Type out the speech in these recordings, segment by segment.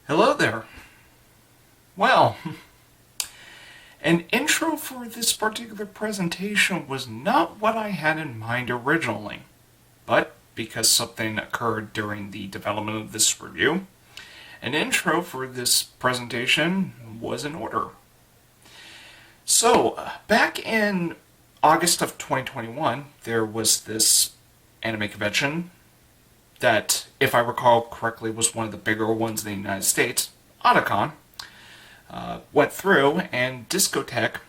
Hello there. Well, an intro for this particular presentation was not what I had in mind originally, but because something occurred during the development of this review, an intro for this presentation was in order. So, back in August of 2021, there was this anime convention that, if I recall correctly, was one of the bigger ones in the United States, Otakon, went through, and Discotek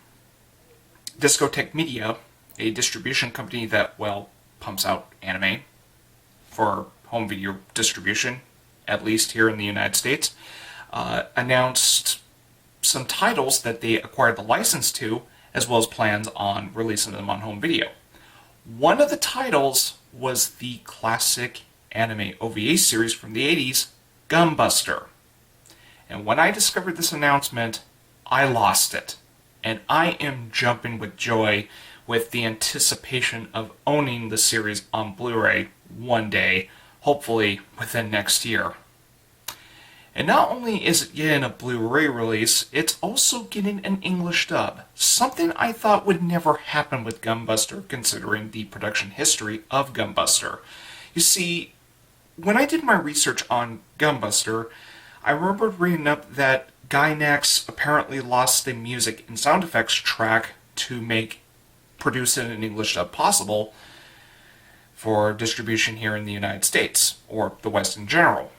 Media, a distribution company that, pumps out anime for home video distribution, at least here in the United States, announced some titles that they acquired the license to, as well as plans on releasing them on home video. One of the titles was the classic anime OVA series from the 80s, Gunbuster. And when I discovered this announcement, I lost it. And I am jumping with joy with the anticipation of owning the series on Blu-ray one day, hopefully within next year. And not only is it getting a Blu-ray release, it's also getting an English dub. Something I thought would never happen with Gunbuster, considering the production history of Gunbuster. You see, when I did my research on Gunbuster, I remembered reading up that Gainax apparently lost the music and sound effects track to make producing an English dub possible for distribution here in the United States, or the West in general.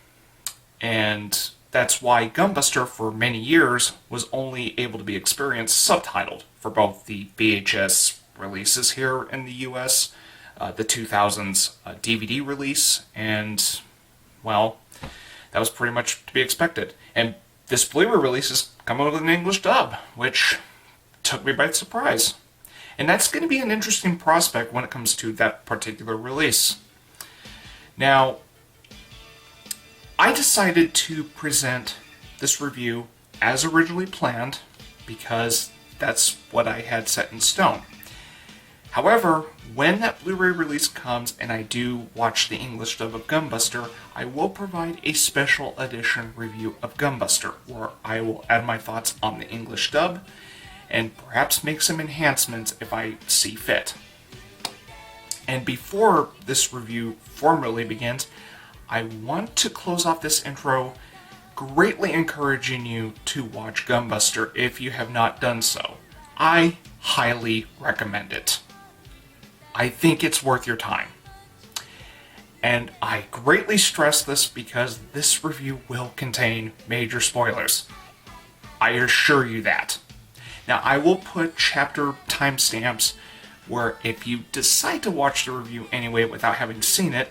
And that's why Gunbuster for many years was only able to be experienced subtitled for both the VHS releases here in the US, the 2000s DVD release, and, that was pretty much to be expected. And this Blu-ray release is coming with an English dub, which took me by surprise. And that's going to be an interesting prospect when it comes to that particular release. Now, I decided to present this review as originally planned because that's what I had set in stone. However, when that Blu-ray release comes and I do watch the English dub of Gunbuster, I will provide a special edition review of Gunbuster, where I will add my thoughts on the English dub and perhaps make some enhancements if I see fit. And before this review formally begins, I want to close off this intro greatly encouraging you to watch Gunbuster if you have not done so. I highly recommend it. I think it's worth your time. And I greatly stress this because this review will contain major spoilers. I assure you that. Now, I will put chapter timestamps where if you decide to watch the review anyway without having seen it,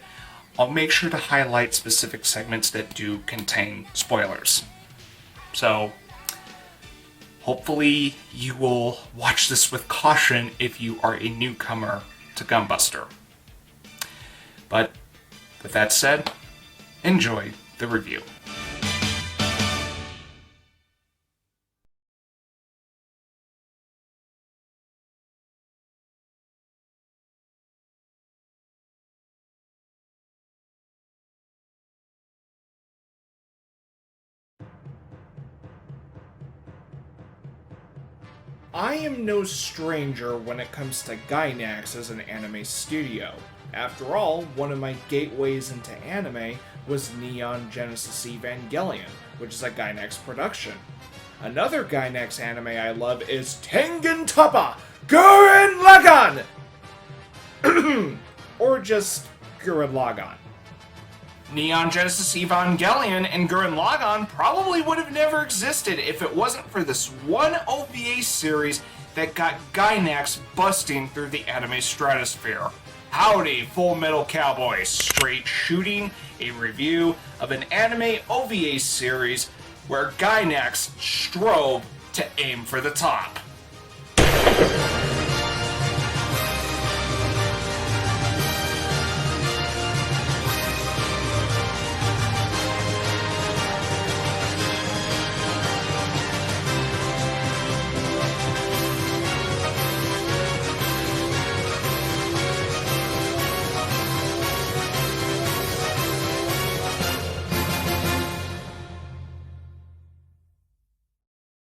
I'll make sure to highlight specific segments that do contain spoilers. So, hopefully you will watch this with caution if you are a newcomer to Gunbuster. But with that said, enjoy the review. I am no stranger when it comes to Gainax as an anime studio. After all, one of my gateways into anime was Neon Genesis Evangelion, which is a Gainax production. Another Gainax anime I love is Tengen Toppa Gurren Lagann! Or just Gurren Lagann. Neon Genesis Evangelion and Gurren Lagann probably would have never existed if it wasn't for this one OVA series that got Gainax busting through the anime stratosphere. Howdy, Full Metal Cowboy, straight shooting a review of an anime OVA series where Gainax strove to aim for the top.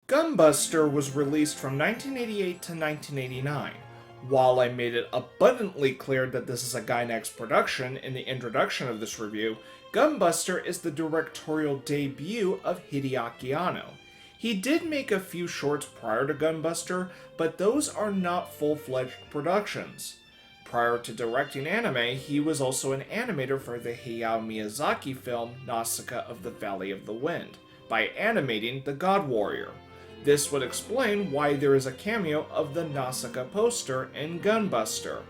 Gunbuster was released from 1988 to 1989. While I made it abundantly clear that this is a Gainax production in the introduction of this review, Gunbuster is the directorial debut of Hideaki Anno. He did make a few shorts prior to Gunbuster, but those are not full-fledged productions. Prior to directing anime, he was also an animator for the Hayao Miyazaki film Nausicaa of the Valley of the Wind, by animating the God Warrior. This would explain why there is a cameo of the Nausicaa poster in Gunbuster.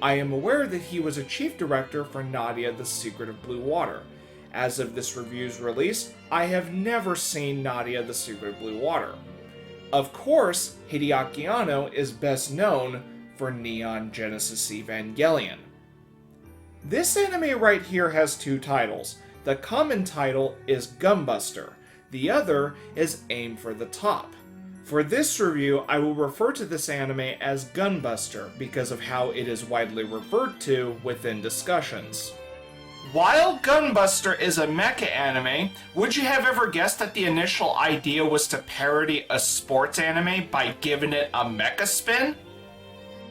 I am aware that he was a chief director for Nadia the Secret of Blue Water. As of this review's release, I have never seen Nadia the Secret of Blue Water. Of course, Hideaki Anno is best known for Neon Genesis Evangelion. This anime right here has two titles. The common title is Gunbuster. The other is Aim for the Top. For this review, I will refer to this anime as Gunbuster because of how it is widely referred to within discussions. While Gunbuster is a mecha anime, would you have ever guessed that the initial idea was to parody a sports anime by giving it a mecha spin?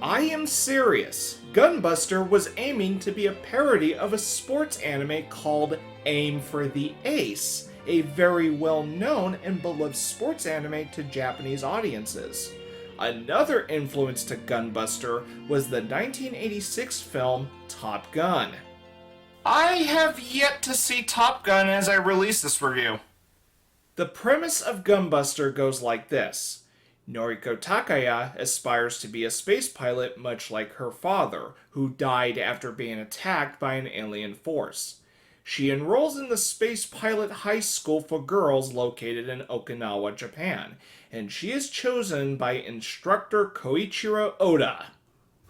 I am serious. Gunbuster was aiming to be a parody of a sports anime called Aim for the Ace, a very well-known and beloved sports anime to Japanese audiences. Another influence to Gunbuster was the 1986 film Top Gun. I have yet to see Top Gun as I release this review. The premise of Gunbuster goes like this. Noriko Takaya aspires to be a space pilot much like her father, who died after being attacked by an alien force. She enrolls in the Space Pilot High School for Girls located in Okinawa, Japan, and she is chosen by instructor Koichiro Oda.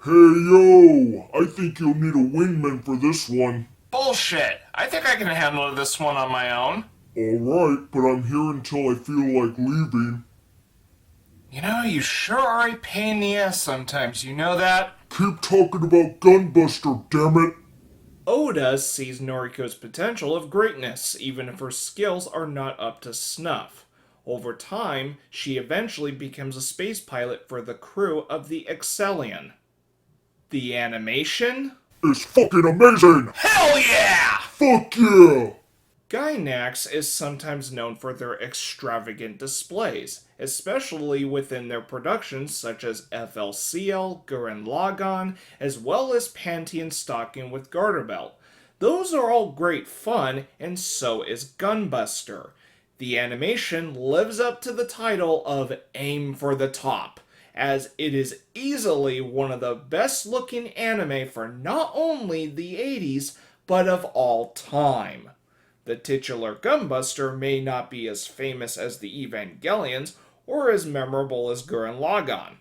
Hey yo, I think you'll need a wingman for this one. Bullshit! I think I can handle this one on my own. Alright, but I'm here until I feel like leaving. You know, you sure are a pain in the ass sometimes, you know that? Keep talking about Gunbuster, dammit! Oda sees Noriko's potential of greatness, even if her skills are not up to snuff. Over time, she eventually becomes a space pilot for the crew of the Excellion. The animation? It's fucking amazing! Hell yeah! Fuck yeah! Gainax is sometimes known for their extravagant displays, especially within their productions such as FLCL, Gurren Lagann, as well as Panty and Stocking with Garter Belt. Those are all great fun, and so is Gunbuster. The animation lives up to the title of Aim for the Top, as it is easily one of the best looking anime for not only the 80s, but of all time. The titular Gunbuster may not be as famous as the Evangelions, or as memorable as Gurren Lagann.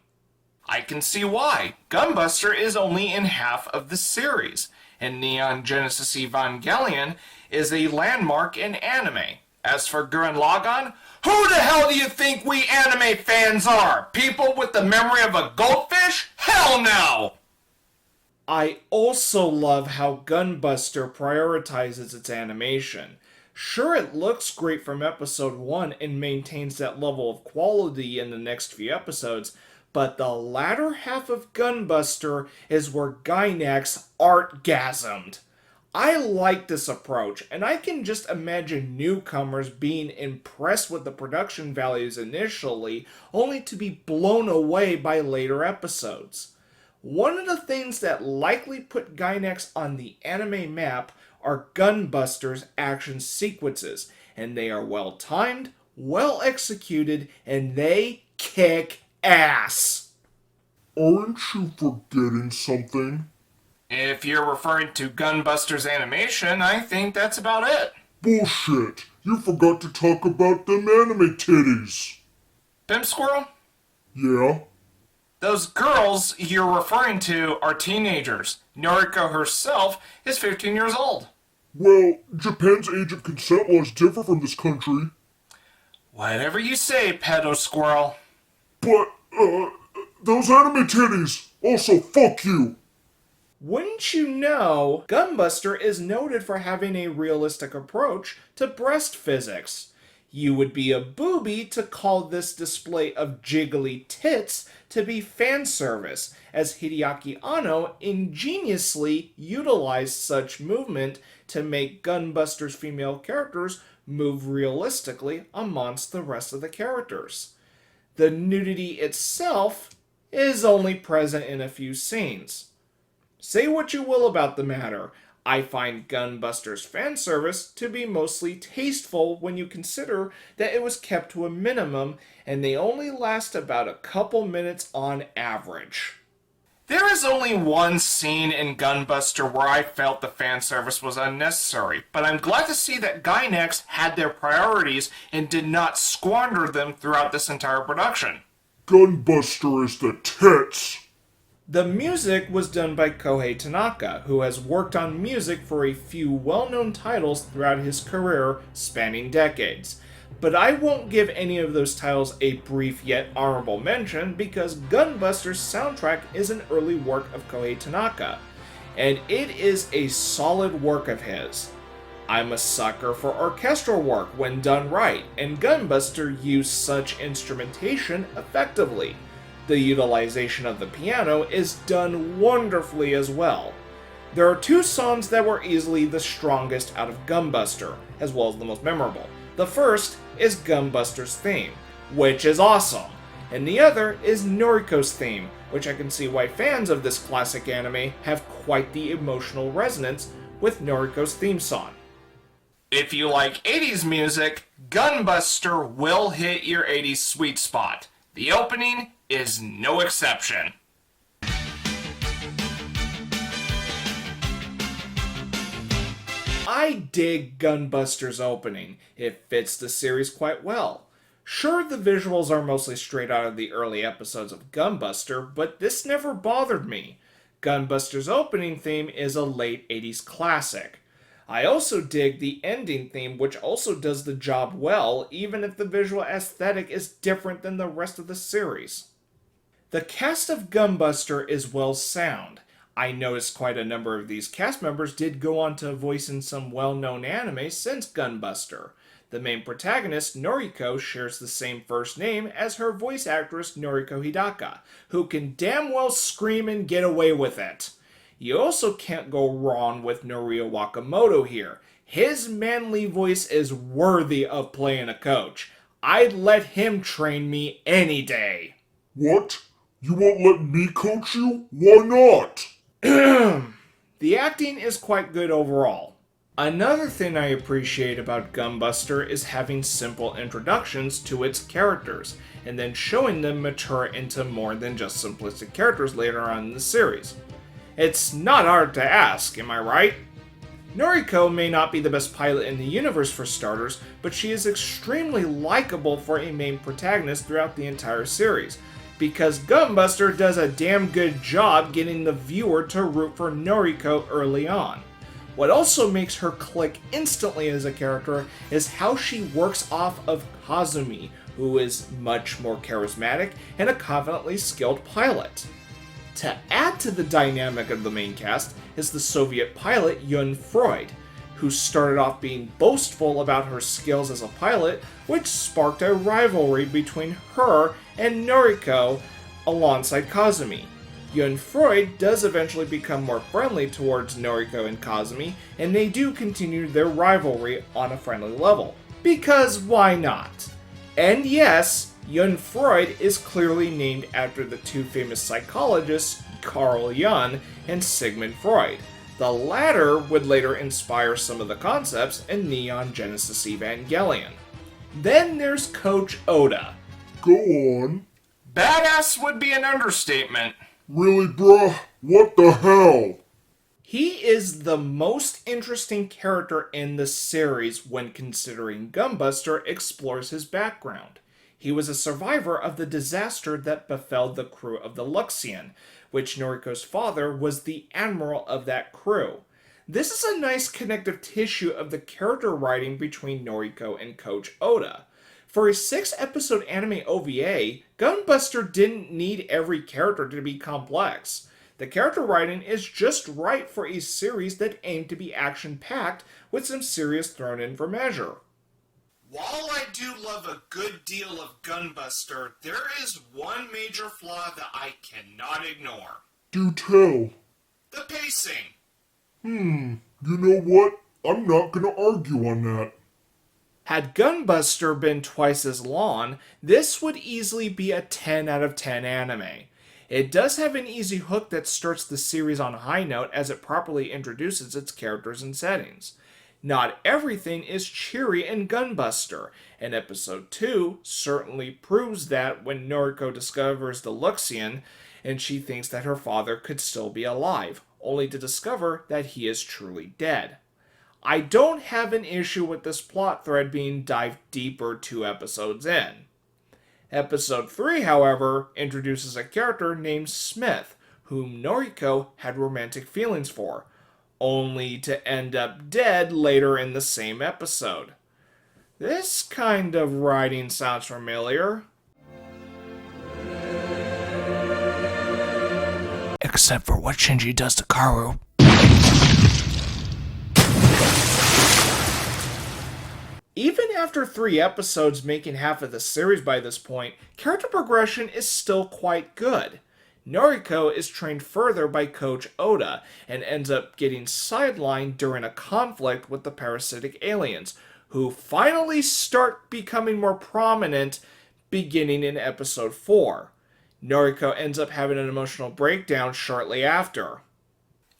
I can see why. Gunbuster is only in half of the series, and Neon Genesis Evangelion is a landmark in anime. As for Gurren Lagann, who the hell do you think we anime fans are? People with the memory of a goldfish? Hell no! I also love how Gunbuster prioritizes its animation. Sure, it looks great from episode 1 and maintains that level of quality in the next few episodes, but the latter half of Gunbuster is where Gainax artgasmed. I like this approach, and I can just imagine newcomers being impressed with the production values initially, only to be blown away by later episodes. One of the things that likely put Gainax on the anime map are Gunbuster's action sequences, and they are well timed, well executed, and they kick ass. Aren't you forgetting something? If you're referring to Gunbuster's animation, I think that's about it. Bullshit! You forgot to talk about them anime titties! Pimp Squirrel? Yeah? Those girls you're referring to are teenagers. Noriko herself is 15 years old. Well, Japan's age of consent laws differ from this country. Whatever you say, pedo squirrel. But, those anime titties! Also, fuck you! Wouldn't you know, Gunbuster is noted for having a realistic approach to breast physics. You would be a booby to call this display of jiggly tits to be fan service, as Hideaki Anno ingeniously utilized such movement to make Gunbuster's female characters move realistically amongst the rest of the characters. The nudity itself is only present in a few scenes. Say what you will about the matter, I find Gunbuster's fan service to be mostly tasteful when you consider that it was kept to a minimum and they only last about a couple minutes on average. There is only one scene in Gunbuster where I felt the fan service was unnecessary, but I'm glad to see that Gainax had their priorities and did not squander them throughout this entire production. Gunbuster is the tits. The music was done by Kohei Tanaka, who has worked on music for a few well-known titles throughout his career, spanning decades. But I won't give any of those titles a brief yet honorable mention because Gunbuster's soundtrack is an early work of Kohei Tanaka, and it is a solid work of his. I'm a sucker for orchestral work when done right, and Gunbuster used such instrumentation effectively. The utilization of the piano is done wonderfully as well. There are two songs that were easily the strongest out of Gunbuster, as well as the most memorable. The first is Gunbuster's theme, which is awesome, and the other is Noriko's theme, which I can see why fans of this classic anime have quite the emotional resonance with Noriko's theme song. If you like 80s music, Gunbuster will hit your 80s sweet spot. The opening is no exception. I dig Gunbuster's opening. It fits the series quite well. Sure, the visuals are mostly straight out of the early episodes of Gunbuster, but this never bothered me. Gunbuster's opening theme is a late 80s classic. I also dig the ending theme, which also does the job well, even if the visual aesthetic is different than the rest of the series. The cast of Gunbuster is well sound. I noticed quite a number of these cast members did go on to voice in some well-known anime since Gunbuster. The main protagonist, Noriko, shares the same first name as her voice actress Noriko Hidaka, who can damn well scream and get away with it. You also can't go wrong with Norio Wakamoto here. His manly voice is worthy of playing a coach. I'd let him train me any day. What? You won't let me coach you? Why not? The acting is quite good overall. Another thing I appreciate about Gunbuster is having simple introductions to its characters, and then showing them mature into more than just simplistic characters later on in the series. It's not hard to ask, am I right? Noriko may not be the best pilot in the universe for starters, but she is extremely likable for a main protagonist throughout the entire series, because Gunbuster does a damn good job getting the viewer to root for Noriko early on. What also makes her click instantly as a character is how she works off of Kazumi, who is much more charismatic and a confidently skilled pilot. To add to the dynamic of the main cast is the Soviet pilot Yun Freud, who started off being boastful about her skills as a pilot, which sparked a rivalry between her and Noriko alongside Kazumi. Yun Freud does eventually become more friendly towards Noriko and Kazumi, and they do continue their rivalry on a friendly level. Because why not? And yes, Yun Freud is clearly named after the two famous psychologists Carl Jung and Sigmund Freud. The latter would later inspire some of the concepts in Neon Genesis Evangelion. Then there's Coach Oda. Go on. Badass would be an understatement. Really, bruh? What the hell? He is the most interesting character in the series when considering Gunbuster explores his background. He was a survivor of the disaster that befell the crew of the Luxian, which Noriko's father was the admiral of that crew. This is a nice connective tissue of the character writing between Noriko and Coach Oda. For a 6-episode anime OVA, Gunbuster didn't need every character to be complex. The character writing is just right for a series that aimed to be action-packed with some serious thrown in for measure. While I do love a good deal of Gunbuster, there is one major flaw that I cannot ignore. Do tell. The pacing. You know what? I'm not gonna argue on that. Had Gunbuster been twice as long, this would easily be a 10 out of 10 anime. It does have an easy hook that starts the series on a high note as it properly introduces its characters and settings. Not everything is cheery in Gunbuster, and episode 2 certainly proves that when Noriko discovers the Luxian, and she thinks that her father could still be alive, only to discover that he is truly dead. I don't have an issue with this plot thread being dived deeper 2 episodes in. Episode 3, however, introduces a character named Smith, whom Noriko had romantic feelings for, only to end up dead later in the same episode. This kind of writing sounds familiar. Except for what Shinji does to Kaoru. Even after 3 episodes making half of the series by this point, character progression is still quite good. Noriko is trained further by Coach Oda and ends up getting sidelined during a conflict with the parasitic aliens, who finally start becoming more prominent beginning in episode 4. Noriko ends up having an emotional breakdown shortly after.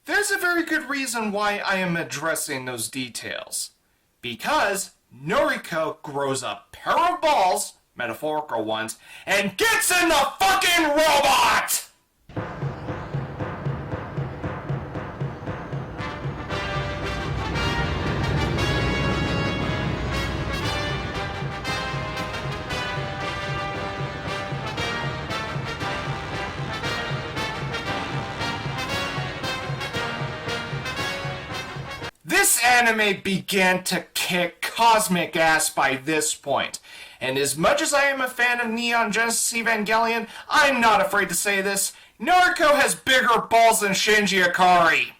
There's a very good reason why I am addressing those details. Because Noriko grows a pair of balls, metaphorical ones, and gets in the fucking robot! This anime began to kick cosmic ass by this point, and as much as I am a fan of Neon Genesis Evangelion, I'm not afraid to say this, Noriko has bigger balls than Shinji Ikari.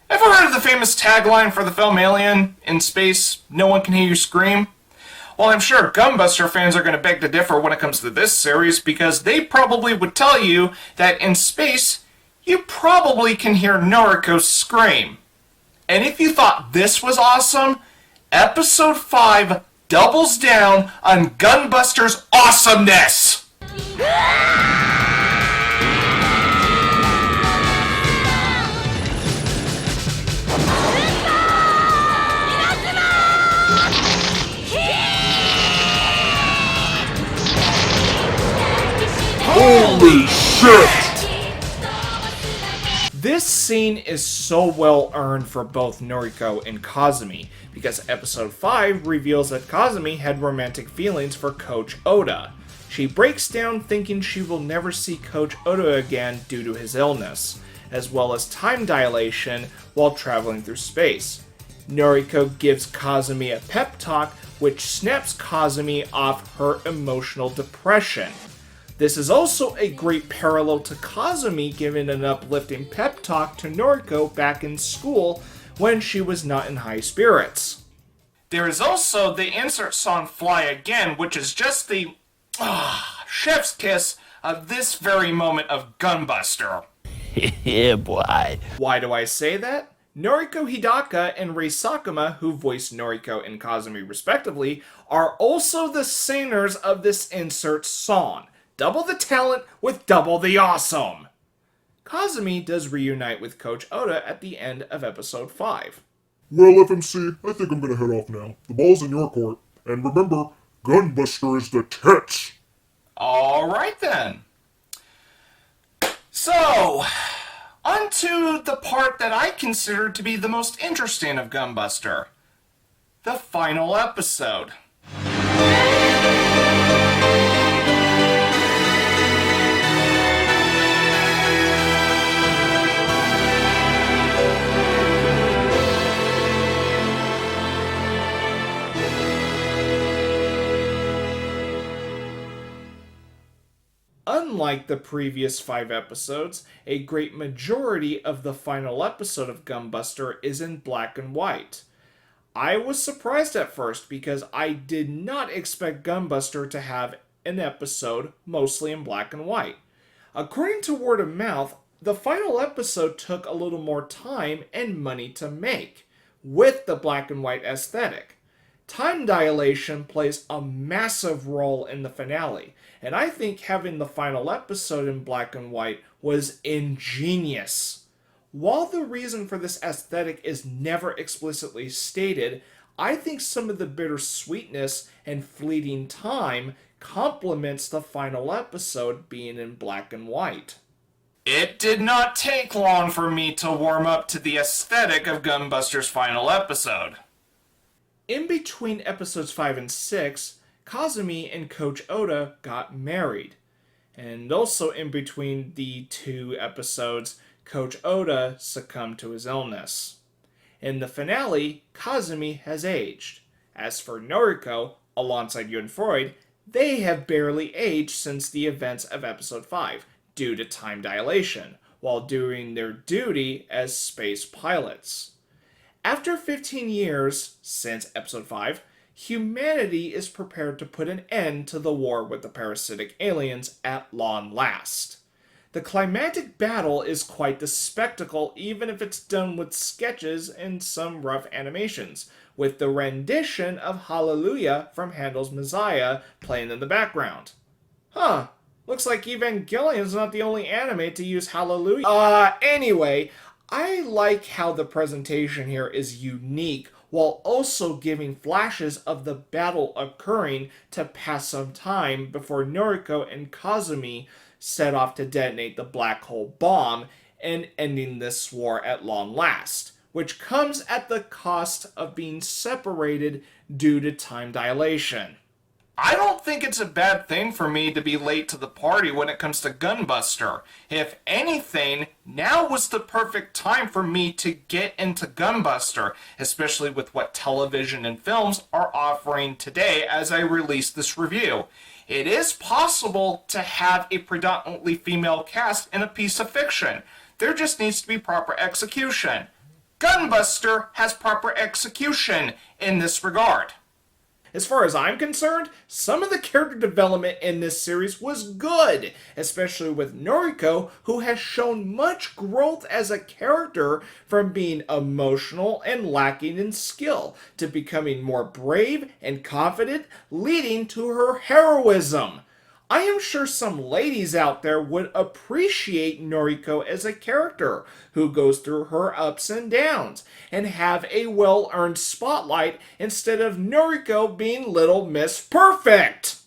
Ever heard of the famous tagline for the film Alien? In space, no one can hear you scream? Well, I'm sure Gunbuster fans are going to beg to differ when it comes to this series, because they probably would tell you that in space, you probably can hear Noriko scream. And if you thought this was awesome, Episode 5 doubles down on Gunbuster's awesomeness! Holy shit! This scene is so well earned for both Noriko and Kazumi, because episode 5 reveals that Kazumi had romantic feelings for Coach Oda. She breaks down thinking she will never see Coach Oda again due to his illness, as well as time dilation while traveling through space. Noriko gives Kazumi a pep talk, which snaps Kazumi off her emotional depression. This is also a great parallel to Kazumi giving an uplifting pep talk to Noriko back in school when she was not in high spirits. There is also the insert song Fly Again, which is just the chef's kiss of this very moment of Gunbuster. Yeah, boy. Why do I say that? Noriko Hidaka and Rei Sakuma, who voiced Noriko and Kazumi respectively, are also the singers of this insert song. Double the talent with double the awesome! Kazumi does reunite with Coach Oda at the end of episode 5. Well, FMC, I think I'm gonna head off now. The ball's in your court. And remember, Gunbuster is the tits! Alright then. So, on to the part that I consider to be the most interesting of Gunbuster. The final episode. unlike the previous 5 episodes, a great majority of the final episode of Gunbuster is in black and white. I was surprised at first because I did not expect Gunbuster to have an episode mostly in black and white. According to word of mouth, the final episode took a little more time and money to make, with the black and white aesthetic. Time dilation plays a massive role in the finale, and I think having the final episode in black and white was ingenious. While the reason for this aesthetic is never explicitly stated, I think some of the bittersweetness and fleeting time complements the final episode being in black and white. It did not take long for me to warm up to the aesthetic of Gunbuster's final episode. In between episodes 5 and 6, Kazumi and Coach Oda got married. And also in between the 2 episodes, Coach Oda succumbed to his illness. In the finale, Kazumi has aged. As for Noriko, alongside Yun Freud, they have barely aged since the events of episode 5, due to time dilation, while doing their duty as space pilots. After 15 years since episode 5, humanity is prepared to put an end to the war with the parasitic aliens at long last. The climactic battle is quite the spectacle, even if it's done with sketches and some rough animations, with the rendition of Hallelujah from Handel's Messiah playing in the background. Looks like Evangelion's not the only anime to use Hallelujah. Anyway, I like how the presentation here is unique, while also giving flashes of the battle occurring to pass some time before Noriko and Kazumi set off to detonate the black hole bomb and ending this war at long last, which comes at the cost of being separated due to time dilation. I don't think it's a bad thing for me to be late to the party when it comes to Gunbuster. If anything, now was the perfect time for me to get into Gunbuster, especially with what television and films are offering today as I release this review. It is possible to have a predominantly female cast in a piece of fiction. There just needs to be proper execution. Gunbuster has proper execution in this regard. As far as I'm concerned, some of the character development in this series was good, especially with Noriko, who has shown much growth as a character from being emotional and lacking in skill to becoming more brave and confident, leading to her heroism. I am sure some ladies out there would appreciate Noriko as a character who goes through her ups and downs and have a well-earned spotlight instead of Noriko being Little Miss Perfect.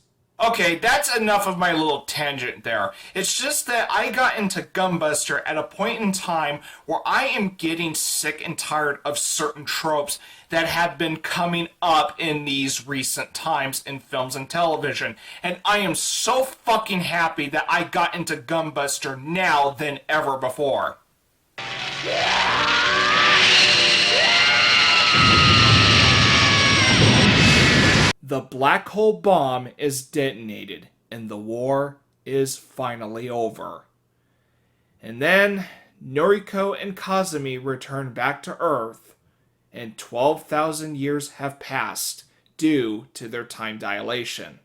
Okay, that's enough of my little tangent there. It's just that I got into Gunbuster at a point in time where I am getting sick and tired of certain tropes that have been coming up in these recent times in films and television. And I am so fucking happy that I got into Gunbuster now than ever before. The black hole bomb is detonated, and the war is finally over. And then Noriko and Kazumi return back to Earth, and 12,000 years have passed due to their time dilation.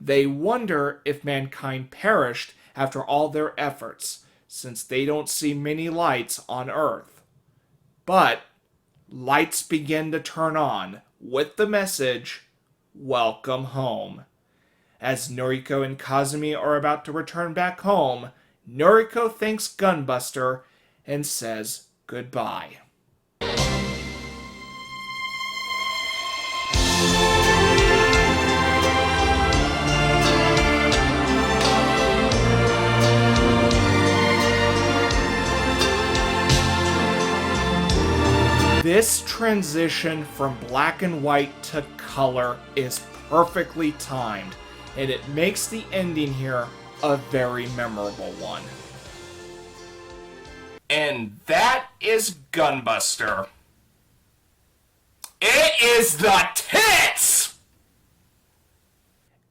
They wonder if mankind perished after all their efforts, since they don't see many lights on Earth. But lights begin to turn on with the message, "Welcome home." As Noriko and Kazumi are about to return back home, Noriko thanks Gunbuster and says goodbye. This transition from black and white to color is perfectly timed, and it makes the ending here a very memorable one. And that is Gunbuster. It is the tits!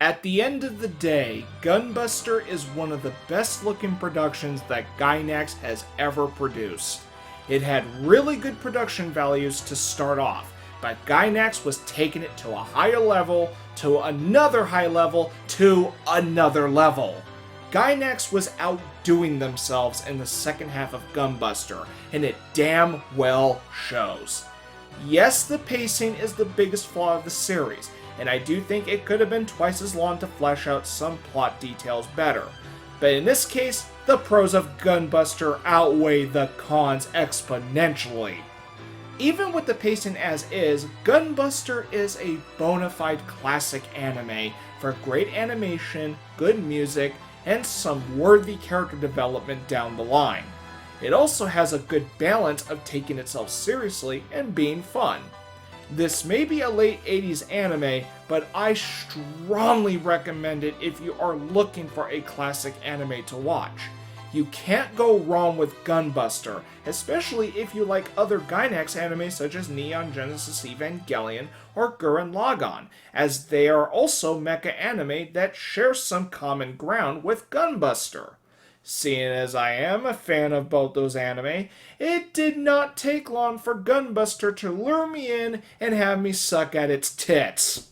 At the end of the day, Gunbuster is one of the best looking productions that Gainax has ever produced. It had really good production values to start off, but Gainax was taking it to a higher level, to another high level, to another level. Gainax was outdoing themselves in the second half of Gunbuster, and it damn well shows. Yes, the pacing is the biggest flaw of the series, and I do think it could have been twice as long to flesh out some plot details better. But in this case, the pros of Gunbuster outweigh the cons exponentially. Even with the pacing as is, Gunbuster is a bona fide classic anime for great animation, good music, and some worthy character development down the line. It also has a good balance of taking itself seriously and being fun. This may be a late 80s anime, but I strongly recommend it if you are looking for a classic anime to watch. You can't go wrong with Gunbuster, especially if you like other Gainax anime such as Neon Genesis Evangelion or Gurren Lagann, as they are also mecha anime that share some common ground with Gunbuster. Seeing as I am a fan of both those anime, it did not take long for Gunbuster to lure me in and have me suck at its tits.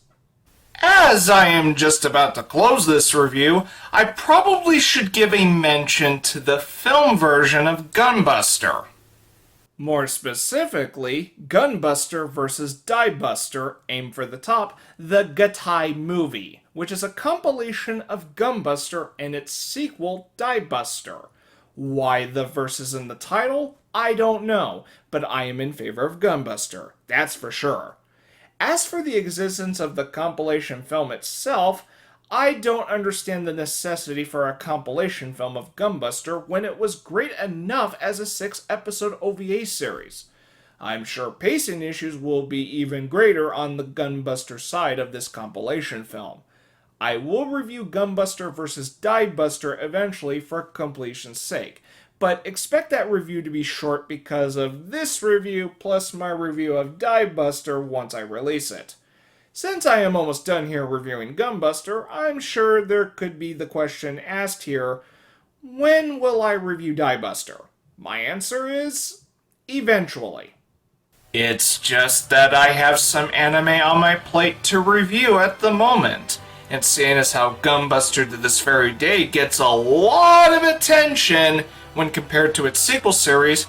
As I am just about to close this review, I probably should give a mention to the film version of Gunbuster. More specifically, Gunbuster vs. Diebuster, Aim for the Top, the Gatai movie, which is a compilation of Gunbuster and its sequel, Diebuster. Why the verses in the title? I don't know, but I am in favor of Gunbuster, that's for sure. As for the existence of the compilation film itself, I don't understand the necessity for a compilation film of Gunbuster when it was great enough as a 6-episode OVA series. I'm sure pacing issues will be even greater on the Gunbuster side of this compilation film. I will review Gunbuster vs. Diebuster eventually for completion's sake, but expect that review to be short because of this review plus my review of Diebuster once I release it. Since I am almost done here reviewing Gunbuster, I'm sure there could be the question asked here, when will I review Diebuster? My answer is, eventually. It's just that I have some anime on my plate to review at the moment. And seeing as how Gunbuster to this very day gets a lot of attention when compared to its sequel series,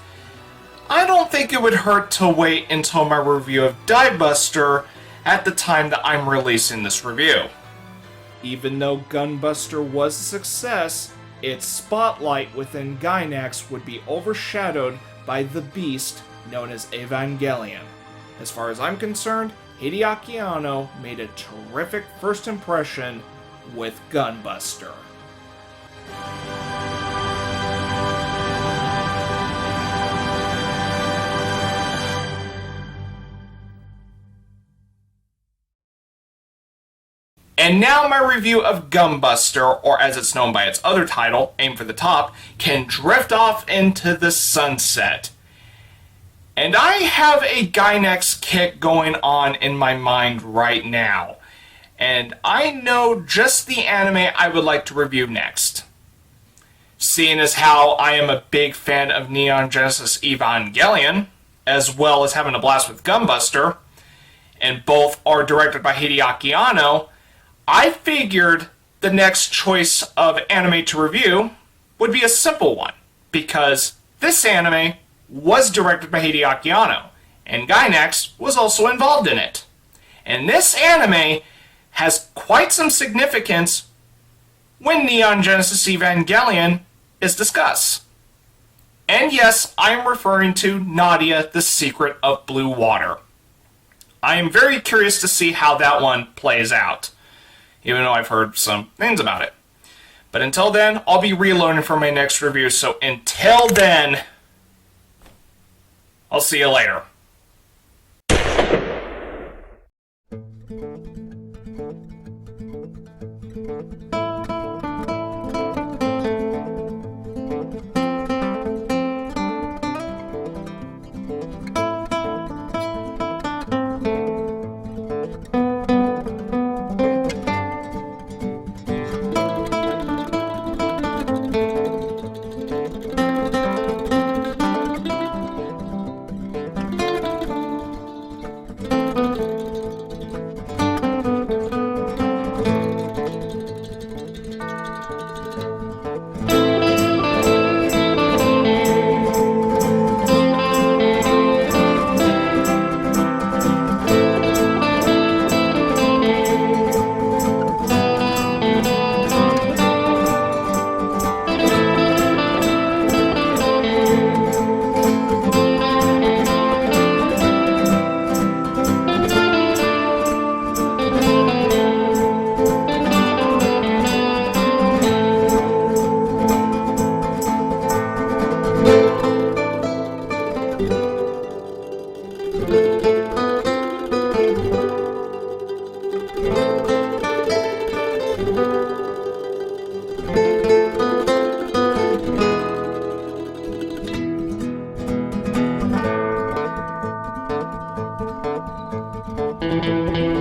I don't think it would hurt to wait until my review of Diebuster at the time that I'm releasing this review. Even though Gunbuster was a success, its spotlight within Gainax would be overshadowed by the beast known as Evangelion. As far as I'm concerned, Hideaki Anno made a terrific first impression with Gunbuster. And now my review of Gunbuster, or as it's known by its other title, Aim for the Top, can drift off into the sunset. And I have a Gainax kick going on in my mind right now. And I know just the anime I would like to review next. Seeing as how I am a big fan of Neon Genesis Evangelion, as well as having a blast with Gunbuster, and both are directed by Hideaki Anno, I figured the next choice of anime to review would be a simple one, because this anime was directed by Hideaki Anno, and Gainax was also involved in it. And this anime has quite some significance when Neon Genesis Evangelion is discussed. And yes, I am referring to Nadia, the Secret of Blue Water. I am very curious to see how that one plays out, even though I've heard some things about it. But until then, I'll be reloading for my next review, so until then, I'll see you later. Bye.